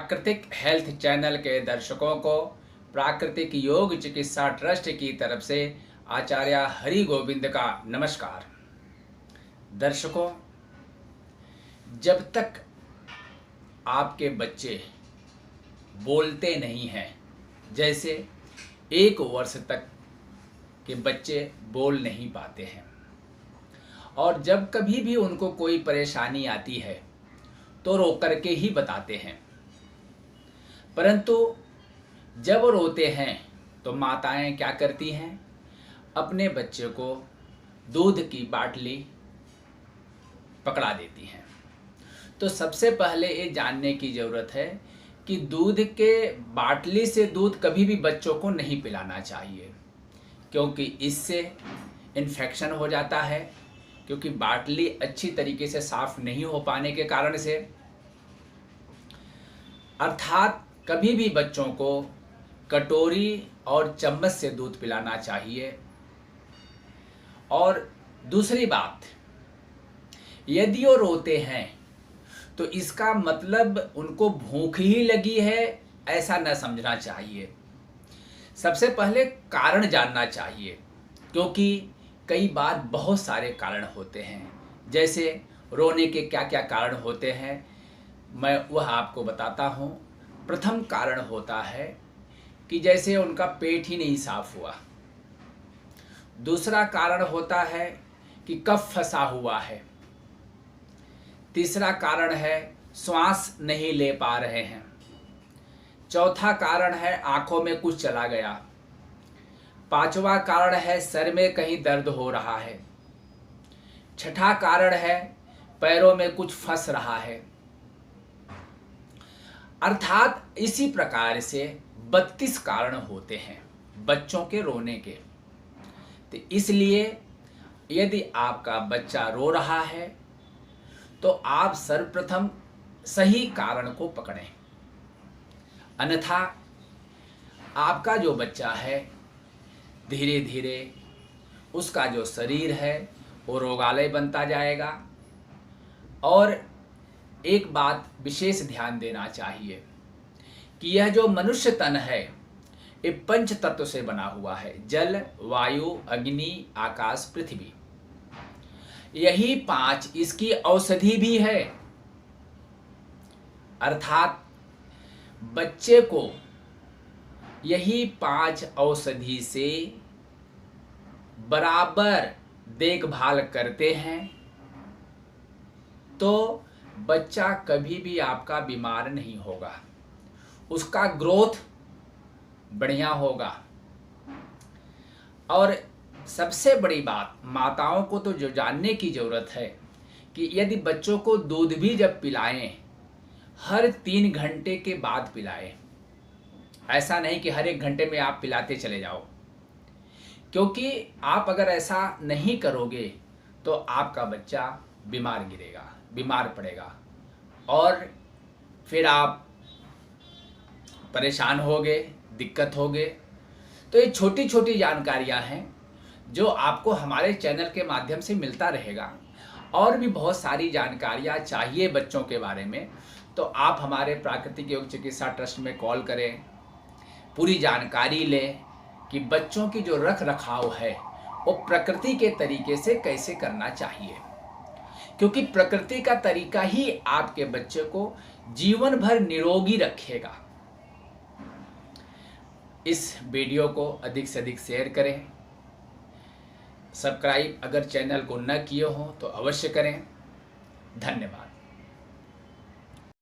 प्राकृतिक health channel के दर्शकों को प्राकृतिक योग चिकित्सा ट्रस्ट की तरफ से आचार्य हरि गोविंद का नमस्कार। दर्शकों, जब तक आपके बच्चे बोलते नहीं हैं, जैसे 1 वर्ष तक के बच्चे बोल नहीं पाते हैं, और जब कभी भी उनको कोई परेशानी आती है तो रो करके ही बताते हैं, परंतु जब रोते हैं तो माताएं क्या करती हैं, अपने बच्चे को दूध की बाटली पकड़ा देती हैं। तो सबसे पहले ये जानने की ज़रूरत है कि दूध के बाटली से दूध कभी भी बच्चों को नहीं पिलाना चाहिए, क्योंकि इससे इन्फेक्शन हो जाता है, क्योंकि बाटली अच्छी तरीके से साफ नहीं हो पाने के कारण से। अर्थात कभी भी बच्चों को कटोरी और चम्मच से दूध पिलाना चाहिए। और दूसरी बात, यदि वो रोते हैं तो इसका मतलब उनको भूख ही लगी है, ऐसा न समझना चाहिए। सबसे पहले कारण जानना चाहिए, क्योंकि कई बार बहुत सारे कारण होते हैं। जैसे रोने के क्या क्या कारण होते हैं, मैं वह आपको बताता हूँ। प्रथम कारण होता है कि जैसे उनका पेट ही नहीं साफ हुआ। दूसरा कारण होता है कि कफ फंसा हुआ है। तीसरा कारण है श्वास नहीं ले पा रहे हैं। चौथा कारण है आंखों में कुछ चला गया। पांचवा कारण है सर में कहीं दर्द हो रहा है। छठा कारण है पैरों में कुछ फंस रहा है। अर्थात इसी प्रकार से 32 कारण होते हैं बच्चों के रोने के। तो इसलिए यदि आपका बच्चा रो रहा है तो आप सर्वप्रथम सही कारण को पकड़ें, अन्यथा आपका जो बच्चा है धीरे धीरे उसका जो शरीर है वो रोगालय बनता जाएगा। और एक बात विशेष ध्यान देना चाहिए कि यह जो मनुष्य तन है ये 5 तत्व से बना हुआ है, जल, वायु, अग्नि, आकाश, पृथ्वी। यही 5 इसकी औषधि भी है। अर्थात बच्चे को यही 5 औषधि से बराबर देखभाल करते हैं तो बच्चा कभी भी आपका बीमार नहीं होगा, उसका ग्रोथ बढ़िया होगा। और सबसे बड़ी बात, माताओं को तो जो जानने की ज़रूरत है कि यदि बच्चों को दूध भी जब पिलाएं, हर 3 घंटे के बाद पिलाएं। ऐसा नहीं कि हर 1 घंटे में आप पिलाते चले जाओ, क्योंकि आप अगर ऐसा नहीं करोगे तो आपका बच्चा बीमार पड़ेगा और फिर आप परेशान होगे, दिक्कत होगे। तो ये छोटी छोटी जानकारियां हैं जो आपको हमारे चैनल के माध्यम से मिलता रहेगा। और भी बहुत सारी जानकारियां चाहिए बच्चों के बारे में तो आप हमारे प्राकृतिक योग चिकित्सा ट्रस्ट में कॉल करें, पूरी जानकारी लें कि बच्चों की जो रख रखाव है वो प्रकृति के तरीके से कैसे करना चाहिए, क्योंकि प्रकृति का तरीका ही आपके बच्चे को जीवन भर निरोगी रखेगा। इस वीडियो को अधिक से अधिक शेयर करें। सब्सक्राइब अगर चैनल को न किए हो तो अवश्य करें। धन्यवाद।